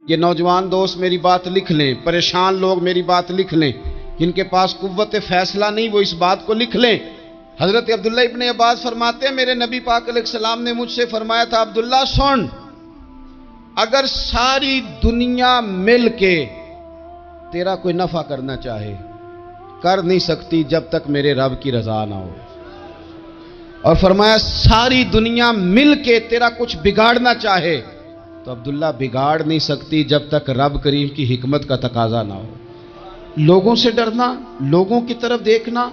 یہ نوجوان دوست میری بات لکھ لیں، پریشان لوگ میری بات لکھ لیں، جن کے پاس قوت فیصلہ نہیں وہ اس بات کو لکھ لیں۔ حضرت عبداللہ ابن عباس فرماتے ہیں میرے نبی پاک علیہ السلام نے مجھ سے فرمایا تھا، عبداللہ سن، اگر ساری دنیا مل کے تیرا کوئی نفع کرنا چاہے کر نہیں سکتی جب تک میرے رب کی رضا نہ ہو، اور فرمایا ساری دنیا مل کے تیرا کچھ بگاڑنا چاہے تو عبداللہ بگاڑ نہیں سکتی جب تک رب کریم کی حکمت کا تقاضا نہ ہو۔ لوگوں سے ڈرنا، لوگوں کی طرف دیکھنا،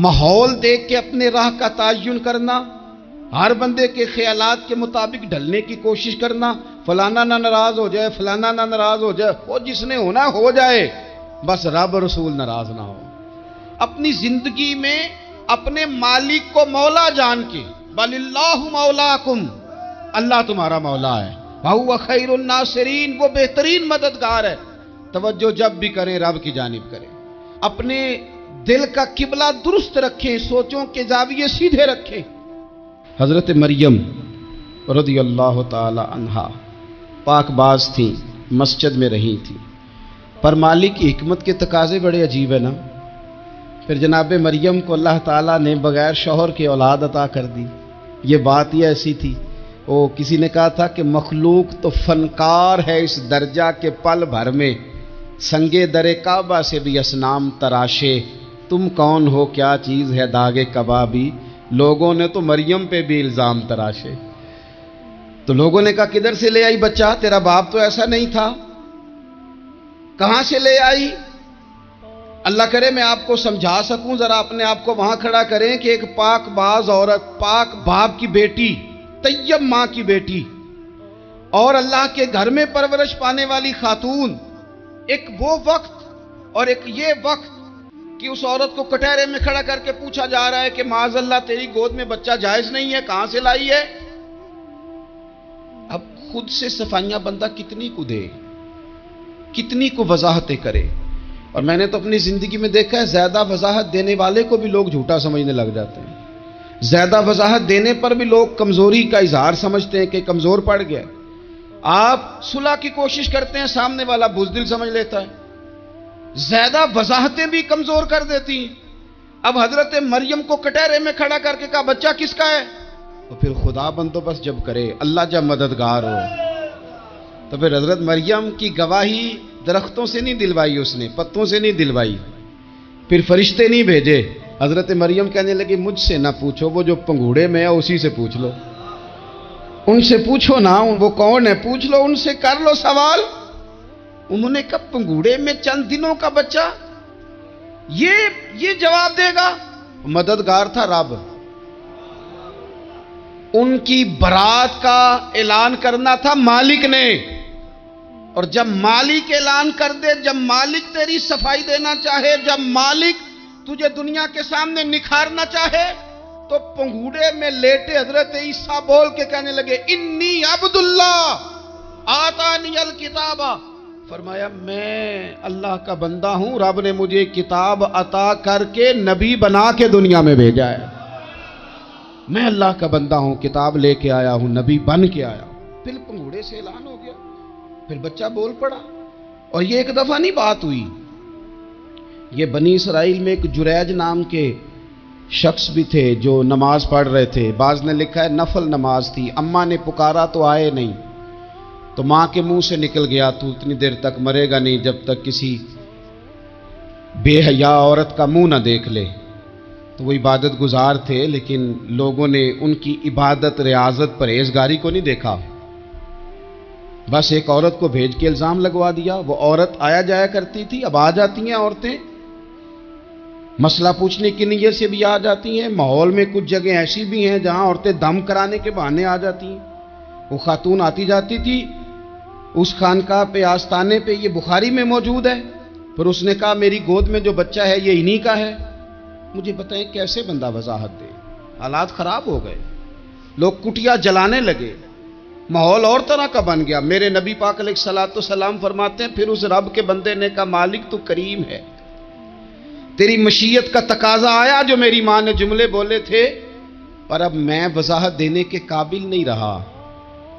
ماحول دیکھ کے اپنے راہ کا تعین کرنا، ہر بندے کے خیالات کے مطابق ڈھلنے کی کوشش کرنا، فلانا نہ ناراض ہو جائے، فلانا نہ ناراض ہو جائے، وہ جس نے ہونا ہو جائے، بس رب رسول ناراض نہ ہو۔ اپنی زندگی میں اپنے مالک کو مولا جان کے، بل اللہ مولاکم، اللہ تمہارا مولا ہے، وَهُوَ خَيْرُ النَّاصِرِينَ، وہ بہترین مددگار ہے۔ توجہ جب بھی کریں رب کی جانب کریں، اپنے دل کا قبلہ درست رکھیں، سوچوں کے زاویے سیدھے رکھیں۔ حضرت مریم رضی اللہ تعالی عنہا پاک باز تھیں، مسجد میں رہی تھیں، پر مالک کی حکمت کے تقاضے بڑے عجیب ہے نا۔ پھر جناب مریم کو اللہ تعالیٰ نے بغیر شوہر کے اولاد عطا کر دی۔ یہ بات ہی ایسی تھی، وہ کسی نے کہا تھا کہ مخلوق تو فنکار ہے اس درجہ کے پل بھر میں سنگے در کعبہ سے بھی اصنام تراشے، تم کون ہو کیا چیز ہے داغ کبابی، لوگوں نے تو مریم پہ بھی الزام تراشے۔ تو لوگوں نے کہا کدھر سے لے آئی بچہ، تیرا باپ تو ایسا نہیں تھا، کہاں سے لے آئی؟ اللہ کرے میں آپ کو سمجھا سکوں، ذرا اپنے آپ کو وہاں کھڑا کریں کہ ایک پاک باز عورت، پاک باپ کی بیٹی، طیب ماں کی بیٹی، اور اللہ کے گھر میں پرورش پانے والی خاتون، ایک وہ وقت اور ایک یہ وقت کہ اس عورت کو کٹہرے میں کھڑا کر کے پوچھا جا رہا ہے کہ معاذ اللہ تیری گود میں بچہ جائز نہیں ہے، کہاں سے لائی ہے؟ اب خود سے صفائیاں بندہ کتنی کو دے، کتنی کو وضاحتیں کرے۔ اور میں نے تو اپنی زندگی میں دیکھا ہے زیادہ وضاحت دینے والے کو بھی لوگ جھوٹا سمجھنے لگ جاتے ہیں، زیادہ وضاحت دینے پر بھی لوگ کمزوری کا اظہار سمجھتے ہیں کہ کمزور پڑ گیا۔ آپ صلح کی کوشش کرتے ہیں، سامنے والا بزدل سمجھ لیتا ہے، زیادہ وضاحتیں بھی کمزور کر دیتی ہیں۔ اب حضرت مریم کو کٹہرے میں کھڑا کر کے کہا بچہ کس کا ہے؟ تو پھر خدا بندوبست جب کرے، اللہ جب مددگار ہو، تو پھر حضرت مریم کی گواہی درختوں سے نہیں دلوائی، اس نے پتوں سے نہیں دلوائی، پھر فرشتے نہیں بھیجے۔ حضرت مریم کہنے لگی مجھ سے نہ پوچھو، وہ جو پنگوڑے میں ہے اسی سے پوچھ لو، ان سے پوچھو نا وہ کون ہے، پوچھ لو ان سے، کر لو سوال۔ انہوں نے کہا پنگوڑے میں چند دنوں کا بچہ یہ جواب دے گا؟ مددگار تھا رب، ان کی برات کا اعلان کرنا تھا مالک نے، اور جب مالک اعلان کر دے، جب مالک تیری صفائی دینا چاہے، جب مالک تجھے دنیا کے سامنے نکھارنا چاہے، تو پنگوڑے میں لیٹے حضرت عیسیٰ بول کے کہنے لگے انی عبداللہ آتانی الکتاب، فرمایا میں اللہ کا بندہ ہوں، رب نے مجھے کتاب عطا کر کے نبی بنا کے دنیا میں بھیجا ہے، میں اللہ کا بندہ ہوں، کتاب لے کے آیا ہوں، نبی بن کے آیا ہوں۔ پھر پنگوڑے سے اعلان ہو گیا، پھر بچہ بول پڑا۔ اور یہ ایک دفعہ نہیں بات ہوئی، یہ بنی اسرائیل میں ایک جریج نام کے شخص بھی تھے جو نماز پڑھ رہے تھے، بعض نے لکھا ہے نفل نماز تھی، اماں نے پکارا تو آئے نہیں، تو ماں کے منہ سے نکل گیا تو اتنی دیر تک مرے گا نہیں جب تک کسی بے حیا عورت کا منہ نہ دیکھ لے۔ تو وہ عبادت گزار تھے، لیکن لوگوں نے ان کی عبادت، ریاضت، پرہیزگاری کو نہیں دیکھا، بس ایک عورت کو بھیج کے الزام لگوا دیا۔ وہ عورت آیا جایا کرتی تھی، اب آ جاتی ہیں عورتیں، مسئلہ پوچھنے کی نیت سے بھی آ جاتی ہیں۔ ماحول میں کچھ جگہ ایسی بھی ہیں جہاں عورتیں دم کرانے کے بہانے آ جاتی ہیں۔ وہ خاتون آتی جاتی تھی اس خانقاہ پہ، آستانے پہ، یہ بخاری میں موجود ہے، پھر اس نے کہا میری گود میں جو بچہ ہے یہ انہی کا ہے۔ مجھے بتائیں کیسے بندہ وضاحت دے؟ حالات خراب ہو گئے، لوگ کٹیا جلانے لگے، ماحول اور طرح کا بن گیا۔ میرے نبی پاک علیہ الصلوۃ والسلام فرماتے ہیں پھر اس رب کے بندے نے کہا مالک تو کریم ہے، تیری مشیت کا تقاضا آیا جو میری ماں نے جملے بولے تھے، پر اب میں وضاحت دینے کے قابل نہیں رہا،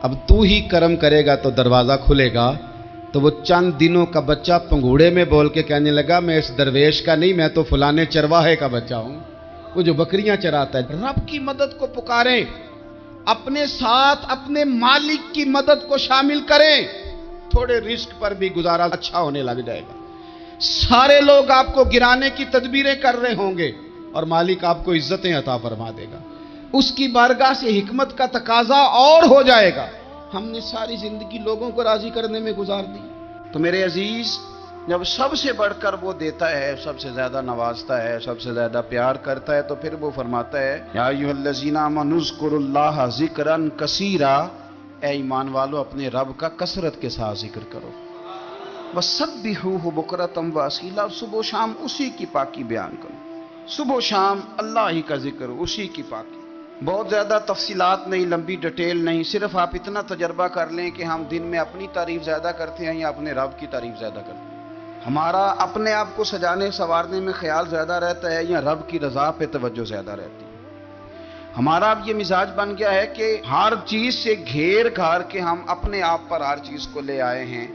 اب تو ہی کرم کرے گا تو دروازہ کھلے گا، تو وہ چند دنوں کا بچہ پنگوڑے میں بول کے کہنے لگا میں اس درویش کا نہیں، میں تو فلانے چرواہے کا بچہ ہوں، وہ جو بکریاں چراتا ہے۔ رب کی مدد کو پکاریں، اپنے ساتھ اپنے مالک کی مدد کو شامل کریں، تھوڑے رزق پر بھی گزارا اچھا ہونے لگ جائے گا۔ سارے لوگ آپ کو گرانے کی تدبیریں کر رہے ہوں گے اور مالک آپ کو عزتیں عطا فرما دے گا، اس کی بارگاہ سے حکمت کا تقاضا اور ہو جائے گا۔ ہم نے ساری زندگی لوگوں کو راضی کرنے میں گزار دی۔ تو میرے عزیز، جب سب سے بڑھ کر وہ دیتا ہے، سب سے زیادہ نوازتا ہے، سب سے زیادہ پیار کرتا ہے، تو پھر وہ فرماتا ہے یا ایھا الذین آمنوا اذکروا اللہ ذکرا کثیرا، اے ایمان والو اپنے رب کا کثرت کے ساتھ ذکر کرو، وسبحوہ بکرۃ واصیلا، صبح و شام اسی کی پاکی بیان کرو، صبح و شام اللہ ہی کا ذکر، اسی کی پاکی۔ بہت زیادہ تفصیلات نہیں، لمبی ڈیٹیل نہیں، صرف آپ اتنا تجربہ کر لیں کہ ہم دن میں اپنی تعریف زیادہ کرتے ہیں یا اپنے رب کی تعریف زیادہ کرتے ہیں، ہمارا اپنے آپ کو سجانے سنوارنے میں خیال زیادہ رہتا ہے یا رب کی رضا پہ توجہ زیادہ رہتی ہے۔ ہمارا اب یہ مزاج بن گیا ہے کہ ہر چیز سے گھیر گھار کے ہم اپنے آپ پر ہر چیز کو لے آئے ہیں،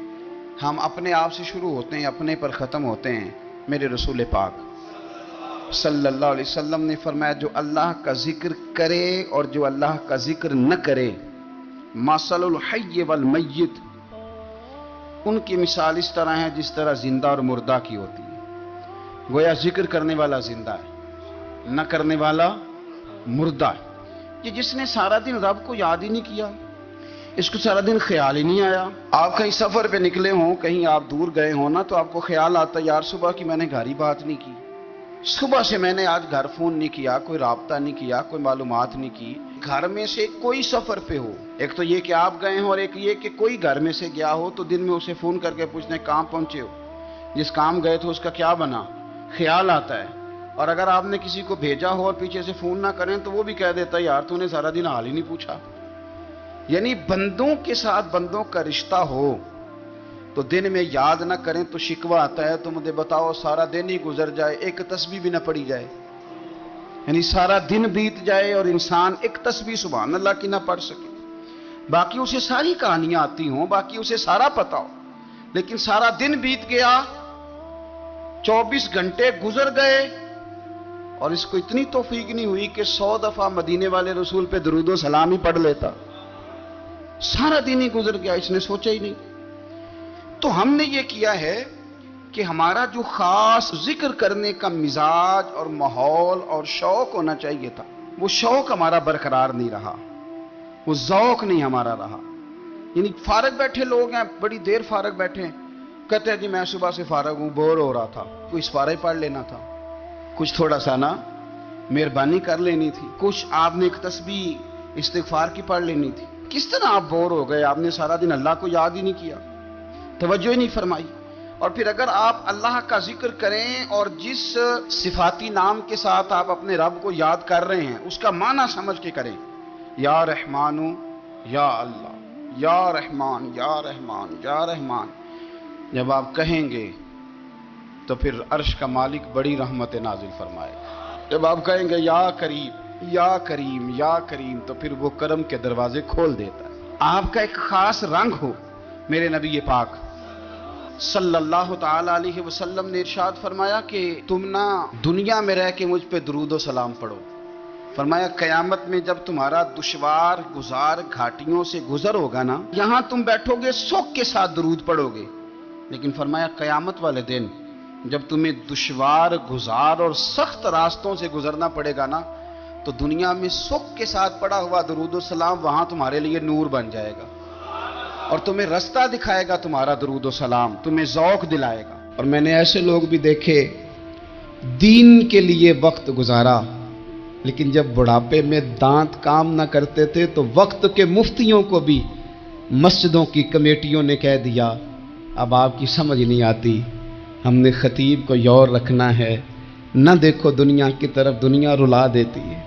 ہم اپنے آپ سے شروع ہوتے ہیں، اپنے پر ختم ہوتے ہیں۔ میرے رسول پاک صلی اللہ علیہ وسلم نے فرمایا جو اللہ کا ذکر کرے اور جو اللہ کا ذکر نہ کرے، مثل الحی والمیت، ان کی مثال اس طرح ہے جس طرح زندہ اور مردہ کی ہوتی ہے۔ گویا ذکر کرنے والا زندہ ہے، نہ کرنے والا مردہ ہے۔ یہ جس نے سارا دن رب کو یاد ہی نہیں کیا، اس کو سارا دن خیال ہی نہیں آیا، آپ کہیں سفر پہ نکلے ہوں، کہیں آپ دور گئے ہوں نا، تو آپ کو خیال آتا یار صبح کی میں نے گھر ہی بات نہیں کی، صبح سے میں نے آج گھر فون نہیں کیا، کوئی رابطہ نہیں کیا، کوئی معلومات نہیں کی۔ گھر میں سے کوئی سفر پہ ہو، ایک تو یہ کہ آپ گئے ہوں اور ایک یہ کہ کوئی گھر میں سے گیا ہو، تو دن میں اسے فون کر کے پوچھنے کہاں پہنچے ہو، جس کام گئے تو اس کا کیا بنا، خیال آتا ہے۔ اور اگر آپ نے کسی کو بھیجا ہو اور پیچھے سے فون نہ کریں تو وہ بھی کہہ دیتا ہے یار تو نے سارا دن حال ہی نہیں پوچھا۔ یعنی بندوں کے ساتھ بندوں کا رشتہ ہو تو دن میں یاد نہ کریں تو شکوہ آتا ہے، تو مجھے بتاؤ سارا دن ہی گزر جائے ایک تسبیح بھی نہ پڑھی جائے، یعنی سارا دن بیت جائے اور انسان ایک تسبیح سبحان اللہ کی نہ پڑھ سکے، باقی اسے ساری کہانیاں آتی ہوں، باقی اسے سارا پتا ہو، لیکن سارا دن بیت گیا، 24 گھنٹے گزر گئے اور اس کو اتنی توفیق نہیں ہوئی کہ 100 دفعہ مدینے والے رسول پہ درود و سلام ہی پڑھ لیتا، سارا دن ہی گزر گیا، اس نے سوچا ہی نہیں۔ تو ہم نے یہ کیا ہے کہ ہمارا جو خاص ذکر کرنے کا مزاج اور ماحول اور شوق ہونا چاہیے تھا، وہ شوق ہمارا برقرار نہیں رہا، وہ ذوق نہیں ہمارا رہا۔ یعنی فارغ بیٹھے لوگ ہیں، بڑی دیر فارغ بیٹھے ہیں، کہتے ہیں جی میں صبح سے فارغ ہوں، بور ہو رہا تھا، کوئی اس پارہ ہی پڑھ لینا تھا، کچھ تھوڑا سا نا مہربانی کر لینی تھی، کچھ آپ نے ایک تسبیح استغفار کی پڑھ لینی تھی۔ کس طرح آپ بور ہو گئے؟ آپ نے سارا دن اللہ کو یاد ہی نہیں کیا، توجہ ہی نہیں فرمائی۔ اور پھر اگر آپ اللہ کا ذکر کریں اور جس صفاتی نام کے ساتھ آپ اپنے رب کو یاد کر رہے ہیں اس کا معنی سمجھ کے کریں، یا رحمانو یا اللہ، یا رحمان یا رحمان یا رحمان، جب آپ کہیں گے تو پھر عرش کا مالک بڑی رحمت نازل فرمائے گا۔ جب آپ کہیں گے یا کریم یا کریم یا کریم تو پھر وہ کرم کے دروازے کھول دیتا ہے۔ آپ کا ایک خاص رنگ ہو۔ میرے نبی پاک صلی اللہ تعالی علیہ وسلم نے ارشاد فرمایا کہ تم نہ دنیا میں رہ کے مجھ پہ درود و سلام پڑھو، فرمایا قیامت میں جب تمہارا دشوار گزار گھاٹیوں سے گزر ہوگا نا، یہاں تم بیٹھو گے سکھ کے ساتھ درود پڑھو گے، لیکن فرمایا قیامت والے دن جب تمہیں دشوار گزار اور سخت راستوں سے گزرنا پڑے گا نا، تو دنیا میں سکھ کے ساتھ پڑھا ہوا درود و سلام وہاں تمہارے لیے نور بن جائے گا اور تمہیں رستہ دکھائے گا، تمہارا درود و سلام تمہیں ذوق دلائے گا۔ اور میں نے ایسے لوگ بھی دیکھے دین کے لیے وقت گزارا، لیکن جب بڑھاپے میں دانت کام نہ کرتے تھے تو وقت کے مفتیوں کو بھی مسجدوں کی کمیٹیوں نے کہہ دیا اب آپ کی سمجھ نہیں آتی، ہم نے خطیب کو یور رکھنا ہے، نہ دیکھو دنیا کی طرف، دنیا رلا دیتی ہے،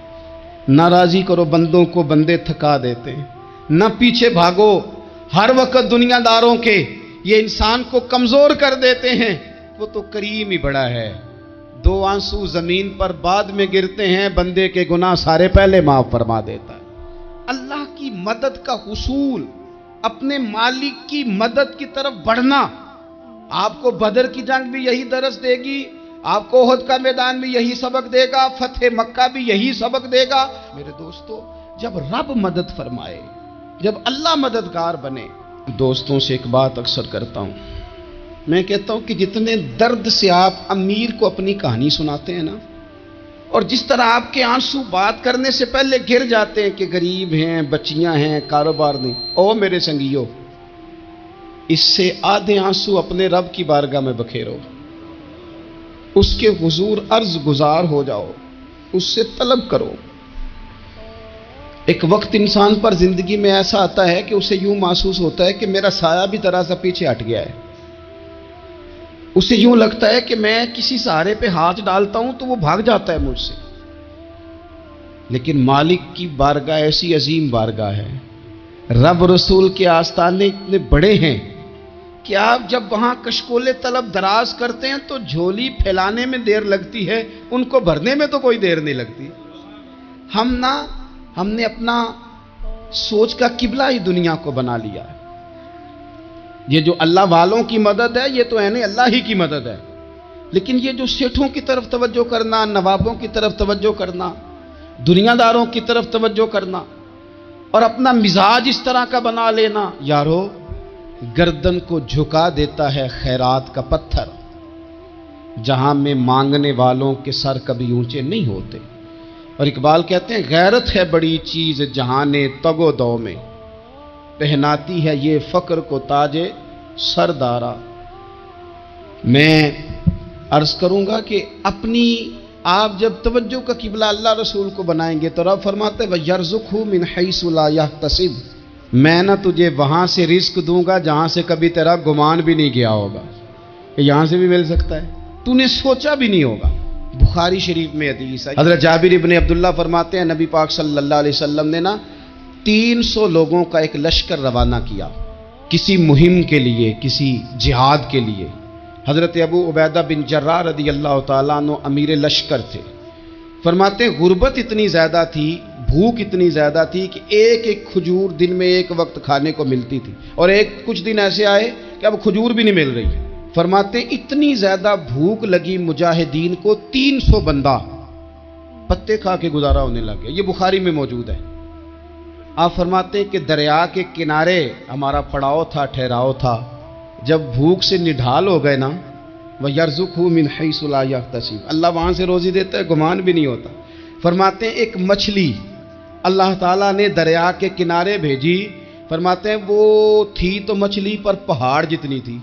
نہ راضی کرو بندوں کو، بندے تھکا دیتے ہیں، نہ پیچھے بھاگو ہر وقت دنیا داروں کے، یہ انسان کو کمزور کر دیتے ہیں، وہ تو کریم ہی بڑا ہے، 2 آنسو زمین پر بعد میں گرتے ہیں، بندے کے گناہ سارے پہلے معاف فرما دیتا ہے۔ اللہ کی مدد کا حصول اپنے مالک کی مدد کی طرف بڑھنا. آپ کو بدر کی جنگ بھی یہی درس دے گی، آپ کو احد کا میدان بھی یہی سبق دے گا، فتح مکہ بھی یہی سبق دے گا. میرے دوستو، جب رب مدد فرمائے، جب اللہ مددگار بنے. دوستوں سے ایک بات اکثر کرتا ہوں، میں کہتا ہوں کہ جتنے درد سے آپ امیر کو اپنی کہانی سناتے ہیں نا، اور جس طرح آپ کے آنسو بات کرنے سے پہلے گر جاتے ہیں کہ غریب ہیں، بچیاں ہیں، کاروبار نہیں، او میرے سنگیو، اس سے آدھے آنسو اپنے رب کی بارگاہ میں بکھیرو، اس کے حضور عرض گزار ہو جاؤ، اس سے طلب کرو. ایک وقت انسان پر زندگی میں ایسا آتا ہے کہ اسے یوں محسوس ہوتا ہے کہ میرا سایہ بھی ذرا سا پیچھے ہٹ گیا ہے. اسے یوں لگتا ہے کہ میں کسی سہارے پہ ہاتھ ڈالتا ہوں تو وہ بھاگ جاتا ہے مجھ سے. لیکن مالک کی بارگاہ ایسی عظیم بارگاہ ہے، رب رسول کے آستانے اتنے بڑے ہیں کہ آپ جب وہاں کشکول طلب دراز کرتے ہیں تو جھولی پھیلانے میں دیر لگتی ہے، ان کو بھرنے میں تو کوئی دیر نہیں لگتی. ہم نے اپنا سوچ کا قبلہ ہی دنیا کو بنا لیا ہے. یہ جو اللہ والوں کی مدد ہے یہ تو یعنی اللہ ہی کی مدد ہے، لیکن یہ جو سیٹھوں کی طرف توجہ کرنا، نوابوں کی طرف توجہ کرنا، دنیا داروں کی طرف توجہ کرنا اور اپنا مزاج اس طرح کا بنا لینا، یارو گردن کو جھکا دیتا ہے خیرات کا پتھر، جہاں میں مانگنے والوں کے سر کبھی اونچے نہیں ہوتے. اور اقبال کہتے ہیں غیرت ہے بڑی چیز جہانے تگ و دو میں، پہناتی ہے یہ فقر کو تاج سردارا. میں عرض کروں گا کہ اپنی آپ جب توجہ کا قبلہ اللہ رسول کو بنائیں گے تو رب فرماتے ہیں وَيَرْزُقْهُ مِنْ حَيْثُ لَا يَحْتَسِبُ، میں نہ تجھے وہاں سے رزق دوں گا جہاں سے کبھی تیرا گمان بھی نہیں گیا ہوگا کہ یہاں سے بھی مل سکتا ہے، تو نے سوچا بھی نہیں ہوگا. بخاری شریف میں حدیث ہے، حضرت جابر ابن عبداللہ فرماتے ہیں نبی پاک صلی اللہ علیہ وسلم نے نا 300 لوگوں کا ایک لشکر روانہ کیا کسی مہم کے لیے، کسی جہاد کے لیے. حضرت ابو عبیدہ بن جراح رضی اللہ تعالیٰ عنہ امیر لشکر تھے. فرماتے ہیں غربت اتنی زیادہ تھی، بھوک اتنی زیادہ تھی کہ ایک ایک کھجور دن میں ایک وقت کھانے کو ملتی تھی، اور کچھ دن ایسے آئے کہ اب کھجور بھی نہیں مل رہی. فرماتے ہیں اتنی زیادہ بھوک لگی مجاہدین کو 300 بندہ پتے کھا کے گزارا ہونے لگ گیا. یہ بخاری میں موجود ہے. آپ فرماتے ہیں کہ دریا کے کنارے ہمارا پڑاؤ تھا، ٹھہراؤ تھا. جب بھوک سے نڈھال ہو گئے نا، وَيَرْزُقْهُ مِنْ حَيْثُ لَا يَحْتَسِبُ، اللہ وہاں سے روزی دیتا ہے، گمان بھی نہیں ہوتا. فرماتے ہیں ایک مچھلی اللہ تعالیٰ نے دریا کے کنارے بھیجی. فرماتے ہیں وہ تھی تو مچھلی پر پہاڑ جتنی تھی.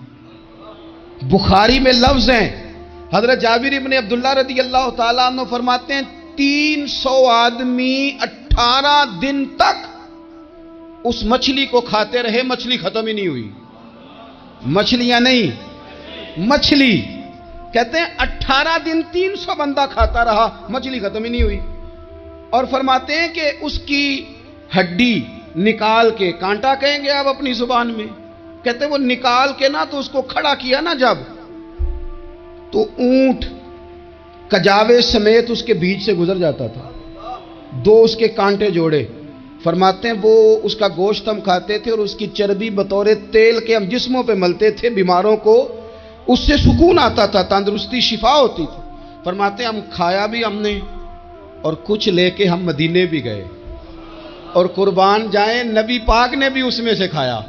بخاری میں لفظ ہیں، حضرت جابر ابن عبداللہ رضی اللہ تعالیٰ عنہ فرماتے ہیں 300 آدمی 18 دن تک اس مچھلی کو کھاتے رہے، مچھلی ختم ہی نہیں ہوئی. مچھلیاں نہیں، مچھلی. کہتے ہیں 18 دن 300 بندہ کھاتا رہا، مچھلی ختم ہی نہیں ہوئی. اور فرماتے ہیں کہ اس کی ہڈی نکال کے، کانٹا کہیں گے آپ اپنی زبان میں، کہتے ہیں وہ نکال کے نا تو اس کو کھڑا کیا نا جب، تو اونٹ کجاوے سمیت اس کے بیچ سے گزر جاتا تھا. 2 اس کے کانٹے جوڑے. فرماتے ہیں وہ اس کا گوشت ہم کھاتے تھے اور اس کی چربی بطور تیل کے ہم جسموں پہ ملتے تھے، بیماروں کو اس سے سکون آتا تھا، تندرستی شفا ہوتی تھی. فرماتے ہیں ہم کھایا بھی ہم نے اور کچھ لے کے ہم مدینے بھی گئے، اور قربان جائیں نبی پاک نے بھی اس میں سے کھایا.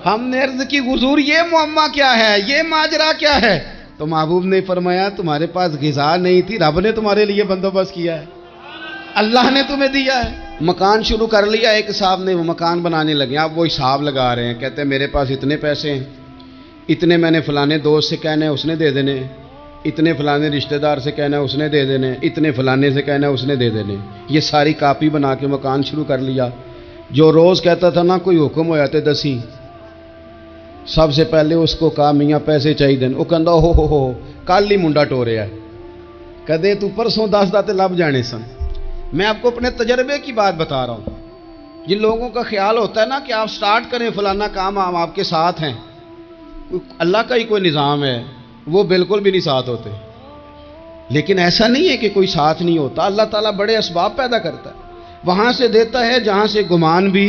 ہم نے عرض کی حضور یہ معمہ کیا ہے، یہ ماجرا کیا ہے؟ تو محبوب نے فرمایا تمہارے پاس غذا نہیں تھی، رب نے تمہارے لیے بندوبست کیا ہے، اللہ نے تمہیں دیا ہے. مکان شروع کر لیا، ایک صاحب نے وہ مکان بنانے لگے. آپ وہ حساب لگا رہے ہیں، کہتے ہیں میرے پاس اتنے پیسے ہیں، اتنے میں نے فلانے دوست سے کہنا ہے اس نے دے دینے، اتنے فلانے رشتہ دار سے کہنا ہے اس نے دے دینے، اتنے فلانے سے کہنا ہے اس نے دے دینے. یہ ساری کاپی بنا کے مکان شروع کر لیا. جو روز کہتا تھا نا کوئی حکم ہو جاتے 10 سب سے پہلے اس کو کہا میاں پیسے چاہیے. وہ کہندا ہو کل ہی منڈا ٹوریا ہے، کدے تو پرسوں 10 داتے لب جانے سن. میں آپ کو اپنے تجربے کی بات بتا رہا ہوں. جن لوگوں کا خیال ہوتا ہے نا کہ آپ سٹارٹ کریں فلانا کام، ہم آپ کے ساتھ ہیں، اللہ کا ہی کوئی نظام ہے، وہ بالکل بھی نہیں ساتھ ہوتے. لیکن ایسا نہیں ہے کہ کوئی ساتھ نہیں ہوتا. اللہ تعالیٰ بڑے اسباب پیدا کرتا ہے، وہاں سے دیتا ہے جہاں سے گمان بھی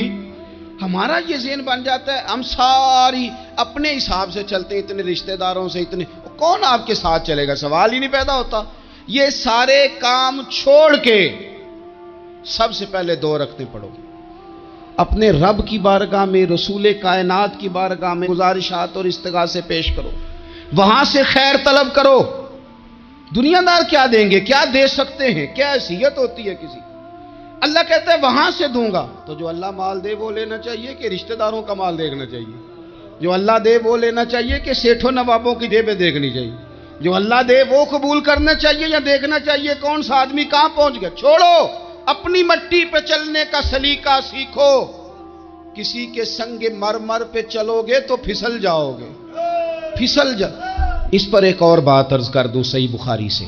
ہمارا یہ ذہن بن جاتا ہے، ہم ساری اپنے حساب سے چلتے ہیں، اتنے رشتہ داروں سے، اتنے کون آپ کے ساتھ چلے گا، سوال ہی نہیں پیدا ہوتا۔ یہ سارے کام چھوڑ کے سب سے پہلے 2 رکعتیں پڑھو، اپنے رب کی بارگاہ میں، رسول کائنات کی بارگاہ میں گزارشات اور استغاثے پیش کرو، وہاں سے خیر طلب کرو۔ دنیا دار کیا دیں گے، کیا دے سکتے ہیں، کیا حیثیت ہوتی ہے کسی، اللہ کہتا ہے وہاں سے دوں گا۔ تو جو اللہ مال دے وہ لینا چاہیے کہ رشتہ داروں کا مال دیکھنا چاہیے؟ جو اللہ دے وہ لینا چاہیے کہ سیٹھوں نوابوں کی جیبیں دیکھنی چاہیے؟ جو اللہ دے وہ قبول کرنا چاہیے یا دیکھنا چاہیے کون سا آدمی کہاں پہنچ گیا؟ چھوڑو، اپنی مٹی پہ چلنے کا سلیقہ سیکھو۔ کسی کے سنگ مرمر پہ چلو گے تو پھسل جاؤ گے، پھسل جا۔ اس پر ایک اور بات عرض کر دوں، صحیح بخاری سے،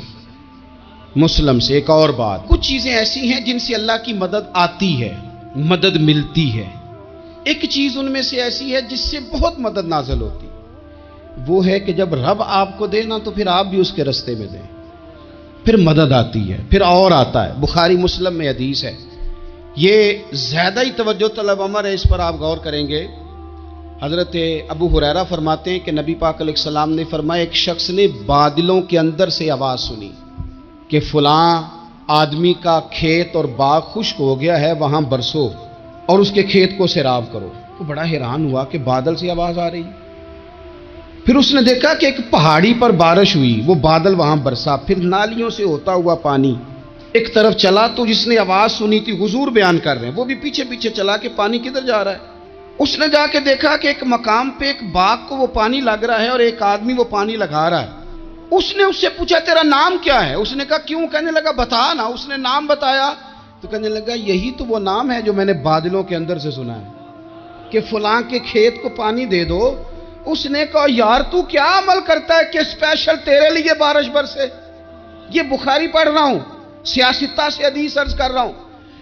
مسلم سے ایک اور بات۔ کچھ چیزیں ایسی ہیں جن سے اللہ کی مدد آتی ہے، مدد ملتی ہے۔ ایک چیز ان میں سے ایسی ہے جس سے بہت مدد نازل ہوتی، وہ ہے کہ جب رب آپ کو دے نا تو پھر آپ بھی اس کے رستے میں دیں، پھر مدد آتی ہے، پھر اور آتا ہے۔ بخاری مسلم میں حدیث ہے، یہ زیادہ ہی توجہ طلب امر ہے، اس پر آپ غور کریں گے۔ حضرت ابو ہریرہ فرماتے ہیں کہ نبی پاک علیہ السلام نے فرمایا، ایک شخص نے بادلوں کے اندر سے آواز سنی کہ فلاں آدمی کا کھیت اور باغ خشک ہو گیا ہے، وہاں برسو اور اس کے کھیت کو سیراب کرو۔ وہ بڑا حیران ہوا کہ بادل سے آواز آ رہی۔ پھر اس نے دیکھا کہ ایک پہاڑی پر بارش ہوئی، وہ بادل وہاں برسا، پھر نالیوں سے ہوتا ہوا پانی ایک طرف چلا۔ تو جس نے آواز سنی تھی، حضور بیان کر رہے ہیں، وہ بھی پیچھے پیچھے چلا کہ پانی کدھر جا رہا ہے۔ اس نے جا کے دیکھا کہ ایک مقام پہ ایک باغ کو وہ پانی لگ رہا ہے اور ایک آدمی وہ پانی لگا رہا ہے۔ اس نے اس سے پوچھا تیرا نام کیا ہے؟ اس نے کہا کیوں؟ کہنے لگا بتا نا۔ اس نے نام بتایا تو کہنے لگا یہی تو وہ نام ہے جو میں نے بادلوں کے اندر سے سنا ہے کہ فلاں کے کھیت کو پانی دے دو۔ اس نے کہا یار تو کیا عمل کرتا ہے کہ اسپیشل تیرے لیے بارش برسے؟ یہ بخاری پڑھ رہا ہوں، سیاستہ سے حدیث عرض کر رہا ہوں۔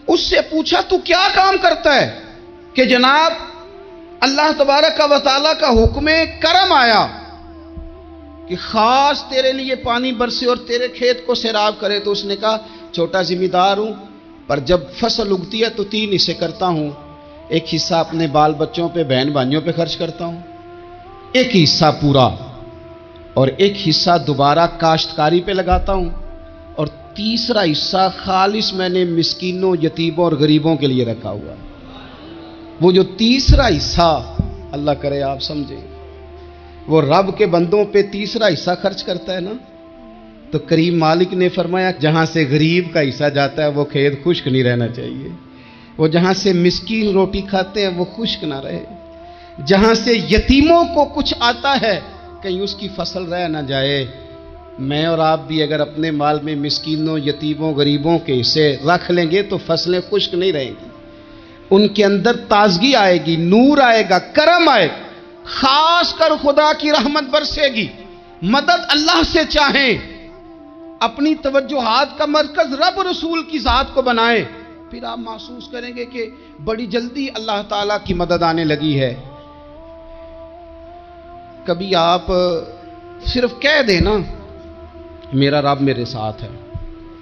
اس سے پوچھا تو کیا کام کرتا ہے کہ جناب اللہ تبارک و تعالیٰ کا حکم کرم آیا کہ خاص تیرے لیے پانی برسے اور تیرے کھیت کو سیراب کرے؟ تو اس نے کہا چھوٹا ذمہ دار ہوں، پر جب فصل اگتی ہے تو 3 حصے کرتا ہوں، ایک حصہ اپنے بال بچوں پہ، بہن بھائیوں پہ خرچ کرتا ہوں، ایک حصہ پورا، اور ایک حصہ دوبارہ کاشتکاری پہ لگاتا ہوں، اور تیسرا حصہ خالص میں نے مسکینوں، یتیموں اور غریبوں کے لیے رکھا ہوا۔ وہ جو تیسرا حصہ، اللہ کرے آپ سمجھیں، وہ رب کے بندوں پہ تیسرا حصہ خرچ کرتا ہے نا، تو کریم مالک نے فرمایا جہاں سے غریب کا حصہ جاتا ہے وہ کھیت خشک نہیں رہنا چاہیے، وہ جہاں سے مسکین روٹی کھاتے ہیں وہ خشک نہ رہے، جہاں سے یتیموں کو کچھ آتا ہے کہیں اس کی فصل رہ نہ جائے۔ میں اور آپ بھی اگر اپنے مال میں مسکینوں، یتیموں، غریبوں کے حصے رکھ لیں گے تو فصلیں خشک نہیں رہیں گی، ان کے اندر تازگی آئے گی، نور آئے گا، کرم آئے گا، خاص کر خدا کی رحمت برسے گی۔ مدد اللہ سے چاہیں، اپنی توجہات کا مرکز رب رسول کی ذات کو بنائیں، پھر آپ محسوس کریں گے کہ بڑی جلدی اللہ تعالیٰ کی مدد آنے لگی ہے۔ کبھی آپ صرف کہہ دیں نا میرا رب میرے ساتھ ہے،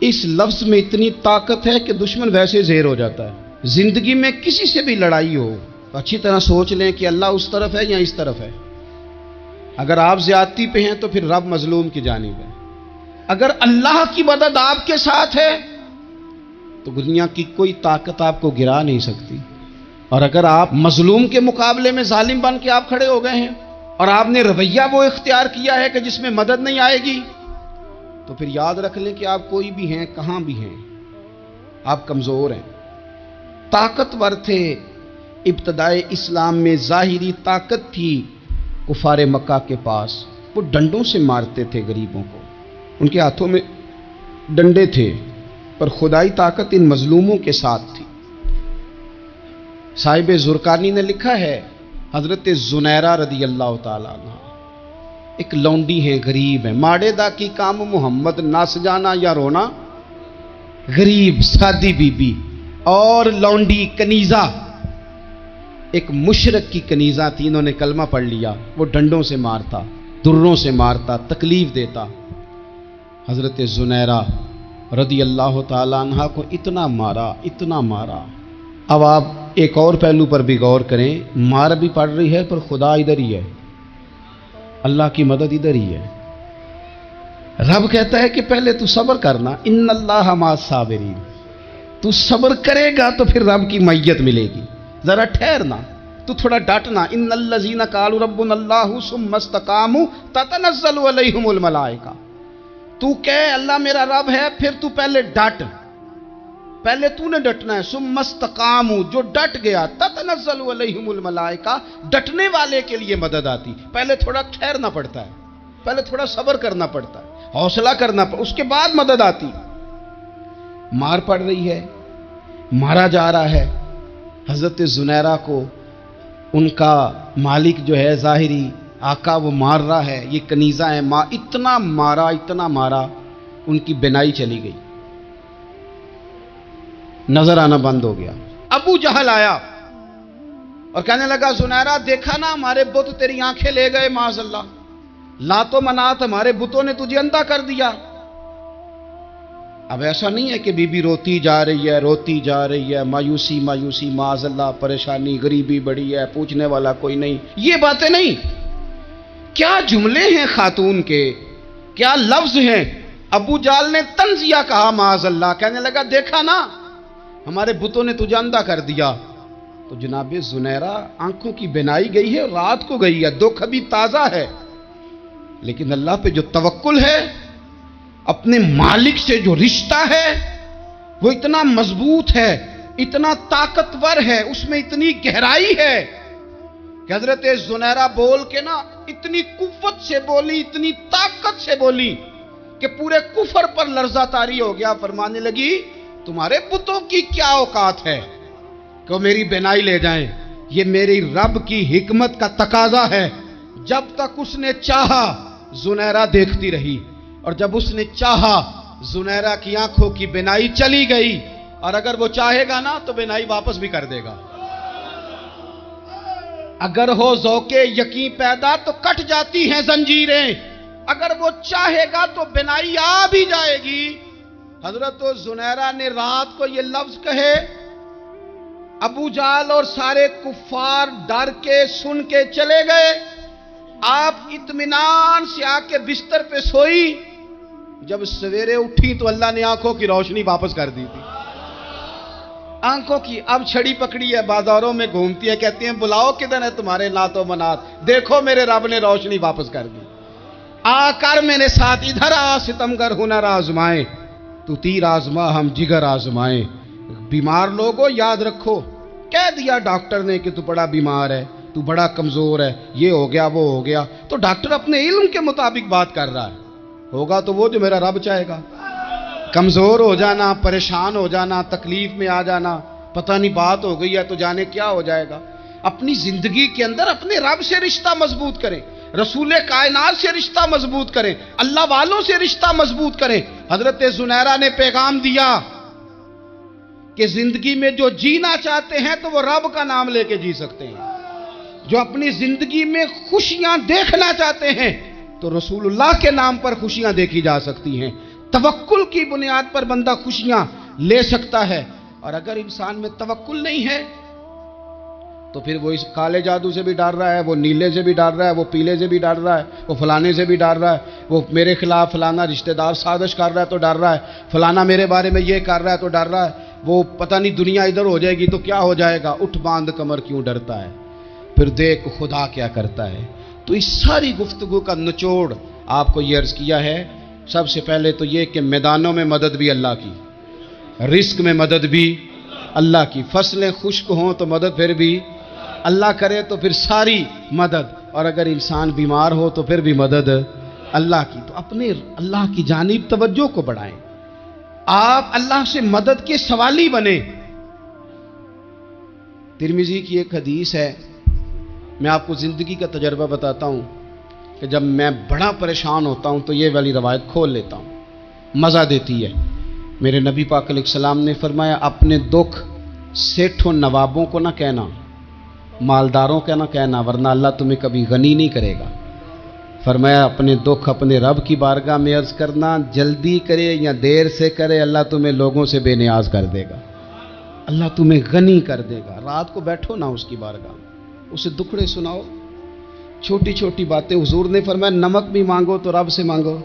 اس لفظ میں اتنی طاقت ہے کہ دشمن ویسے زہر ہو جاتا ہے۔ زندگی میں کسی سے بھی لڑائی ہو تو اچھی طرح سوچ لیں کہ اللہ اس طرف ہے یا اس طرف ہے۔ اگر آپ زیادتی پہ ہیں تو پھر رب مظلوم کی جانب ہے۔ اگر اللہ کی مدد آپ کے ساتھ ہے تو دنیا کی کوئی طاقت آپ کو گرا نہیں سکتی، اور اگر آپ مظلوم کے مقابلے میں ظالم بن کے آپ کھڑے ہو گئے ہیں اور آپ نے رویہ وہ اختیار کیا ہے کہ جس میں مدد نہیں آئے گی، تو پھر یاد رکھ لیں کہ آپ کوئی بھی ہیں، کہاں بھی ہیں، آپ کمزور ہیں۔ طاقتور تھے ابتدائے اسلام میں، ظاہری طاقت تھی کفار مکہ کے پاس، وہ ڈنڈوں سے مارتے تھے غریبوں کو، ان کے ہاتھوں میں ڈنڈے تھے، پر خدائی طاقت ان مظلوموں کے ساتھ تھی۔ صاحب زرقانی نے لکھا ہے، حضرت زنیرہ رضی اللہ تعالیٰ عنہ ایک لونڈی ہیں، غریب ہیں، ماڑے دا کی کام محمد نس جانا یا رونا، غریب سادی بی بی اور لونڈی کنیزہ، ایک مشرک کی کنیزہ تھی، انہوں نے کلمہ پڑھ لیا، وہ ڈنڈوں سے مارتا، دروں سے مارتا، تکلیف دیتا۔ حضرت زنیرہ رضی اللہ تعالیٰ عنہ کو اتنا مارا، اتنا مارا۔ اب آپ ایک اور پہلو پر بھی غور کریں، مار بھی پڑ رہی ہے پر خدا ادھر ہی ہے، اللہ کی مدد ادھر ہی ہے۔ رب کہتا ہے کہ پہلے تو صبر کرنا، ان اللہ مع الصابرین، تو صبر کرے گا تو پھر رب کی معیت ملے گی، ذرا ٹھہرنا، تو تھوڑا ڈٹنا۔ ان الذین قالوا ربنا اللہ ثم استقاموا تتنزل علیہم الملائکہ، تو کہے اللہ میرا رب ہے، پھر تو پہلے ڈٹ، پہلے تو نے ڈٹنا ہے۔ ثم استقاموا، جو ڈٹ گیا، تتنزل علیہم الملائکہ، ڈٹنے والے کے لیے مدد آتی، پہلے تھوڑا ٹھہرنا پڑتا ہے، پہلے تھوڑا صبر کرنا پڑتا ہے، حوصلہ کرنا پڑتا، اس کے بعد مدد آتی۔ مار پڑ رہی ہے، مارا جا رہا ہے، حضرت زنیرہ کو ان کا مالک جو ہے ظاہری آقا وہ مار رہا ہے، یہ کنیزہ ہے، اتنا مارا ان کی بینائی چلی گئی، نظر آنا بند ہو گیا۔ ابو جہل آیا اور کہنے لگا زنیرہ دیکھا نا ہمارے بت تیری آنکھیں لے گئے، معاذ اللہ، لات و منات ہمارے بتوں نے تجھے اندھا کر دیا۔ اب ایسا نہیں ہے کہ بی بی روتی جا رہی ہے، مایوسی معاذ اللہ، پریشانی، غریبی بڑی ہے، پوچھنے والا کوئی نہیں، یہ باتیں نہیں۔ کیا جملے ہیں خاتون کے، کیا لفظ ہیں۔ ابو جہل نے تنزیہ کہا معاذ اللہ، کہنے لگا دیکھا نا ہمارے بتوں نے تجھے اندھا کر دیا۔ تو جناب زنیرہ آنکھوں کی بینائی گئی ہے، رات کو گئی ہے، دکھ ابھی تازہ ہے، لیکن اللہ پہ جو توکل ہے، اپنے مالک سے جو رشتہ ہے وہ اتنا مضبوط ہے، اتنا طاقتور ہے، اس میں اتنی گہرائی ہے کہ حضرت زنیرہ بول کے نا اتنی قوت سے بولی، اتنی طاقت سے بولی کہ پورے کفر پر لرزہ طاری ہو گیا۔ فرمانے لگی تمہارے بتوں کی کیا اوقات ہے کہ وہ میری بینائی لے جائیں، یہ میری رب کی حکمت کا تقاضا ہے۔ جب تک اس نے چاہا زنیرہ دیکھتی رہی، اور جب اس نے چاہا زنیرہ کی آنکھوں کی بینائی چلی گئی، اور اگر وہ چاہے گا نا تو بینائی واپس بھی کر دے گا۔ اگر ہو ذوق یقین پیدا تو کٹ جاتی ہیں زنجیریں، اگر وہ چاہے گا تو بینائی آ بھی جائے گی۔ حضرت زنیرہ نے رات کو یہ لفظ کہے، ابو جہل اور سارے کفار ڈر کے سن کے چلے گئے، آپ اطمینان سے آ کے بستر پہ سوئی۔ جب سویرے اٹھی تو اللہ نے آنکھوں کی روشنی واپس کر دی تھی، آنکھوں کی اب چھڑی پکڑی ہے، بازاروں میں گھومتی ہے، کہتی ہیں بلاؤ کدھر ہے تمہارے لات و منات، دیکھو میرے رب نے روشنی واپس کر دی، آ کر میرے ساتھ ادھر آ، ستمگر ہنر آزمائیں، تو تیر آزما ہم جگر آزمائیں۔ بیمار لوگوں یاد رکھو، کہہ دیا ڈاکٹر نے کہ تو بڑا بیمار ہے، تو بڑا کمزور ہے، یہ ہو گیا وہ ہو گیا، تو ڈاکٹر اپنے علم کے مطابق بات کر رہا ہے، ہوگا تو وہ جو میرا رب چاہے گا۔ کمزور ہو جانا، پریشان ہو جانا، تکلیف میں آ جانا، پتہ نہیں بات ہو گئی ہے تو جانے کیا ہو جائے گا۔ اپنی زندگی کے اندر اپنے رب سے رشتہ مضبوط کریں، رسول کائنات سے رشتہ مضبوط کریں، اللہ والوں سے رشتہ مضبوط کریں۔ حضرت زنیرہ نے پیغام دیا کہ زندگی میں جو جینا چاہتے ہیں تو وہ رب کا نام لے کے جی سکتے ہیں، جو اپنی زندگی میں خوشیاں دیکھنا چاہتے ہیں تو رسول اللہ کے نام پر خوشیاں دیکھی جا سکتی ہیں۔ توکل کی بنیاد پر بندہ خوشیاں لے سکتا ہے، اور اگر انسان میں توکل نہیں ہے تو پھر وہ اس کالے جادو سے بھی ڈر رہا ہے، وہ نیلے سے بھی ڈر رہا ہے، وہ پیلے سے بھی ڈر رہا ہے، وہ فلانے سے بھی ڈر رہا ہے، وہ میرے خلاف فلانا رشتہ دار سازش کر رہا ہے تو ڈر رہا ہے، فلانا میرے بارے میں یہ کر رہا ہے تو ڈر رہا ہے، وہ پتہ نہیں دنیا ادھر ہو جائے گی تو کیا ہو جائے گا، اٹھ باندھ کمر کیوں ڈرتا ہے، پھر دیکھ خدا کیا کرتا ہے۔ تو اس ساری گفتگو کا نچوڑ آپ کو یہ عرض کیا ہے، سب سے پہلے تو یہ کہ میدانوں میں مدد بھی اللہ کی، رزق میں مدد بھی اللہ کی، فصلیں خشک ہوں تو مدد پھر بھی اللہ کرے، تو پھر ساری مدد، اور اگر انسان بیمار ہو تو پھر بھی مدد اللہ کی۔ تو اپنے اللہ کی جانب توجہ کو بڑھائیں، آپ اللہ سے مدد کے سوالی بنیں۔ ترمذی کی ایک حدیث ہے، میں آپ کو زندگی کا تجربہ بتاتا ہوں کہ جب میں بڑا پریشان ہوتا ہوں تو یہ والی روایت کھول لیتا ہوں، مزہ دیتی ہے۔ میرے نبی پاک علیہ السلام نے فرمایا اپنے دکھ سیٹھوں نوابوں کو نہ کہنا، مالداروں کا نہ کہنا، ورنہ اللہ تمہیں کبھی غنی نہیں کرے گا۔ فرمایا اپنے دکھ اپنے رب کی بارگاہ میں عرض کرنا، جلدی کرے یا دیر سے کرے اللہ تمہیں لوگوں سے بے نیاز کر دے گا۔ اللہ تمہیں غنی کر دے گا. رات کو بیٹھو نا اس کی بارگاہ میں, اسے دکھڑے سناؤ, چھوٹی چھوٹی باتیں. حضور نے فرمایا نمک بھی مانگو تو رب سے مانگو.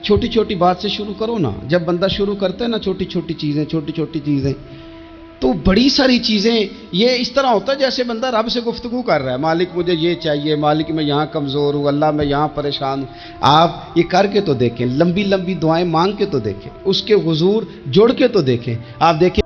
چھوٹی چھوٹی بات سے شروع کرو نا. جب بندہ شروع کرتا ہے نا چھوٹی چھوٹی چیزیں تو بڑی ساری چیزیں یہ اس طرح ہوتا ہے جیسے بندہ رب سے گفتگو کر رہا ہے. مالک مجھے یہ چاہیے, مالک میں یہاں کمزور ہوں, اللہ میں یہاں پریشان ہوں. آپ یہ کر کے تو دیکھیں, لمبی لمبی دعائیں مانگ کے تو دیکھیں, اس کے حضور جوڑ کے تو دیکھیں. آپ دیکھیں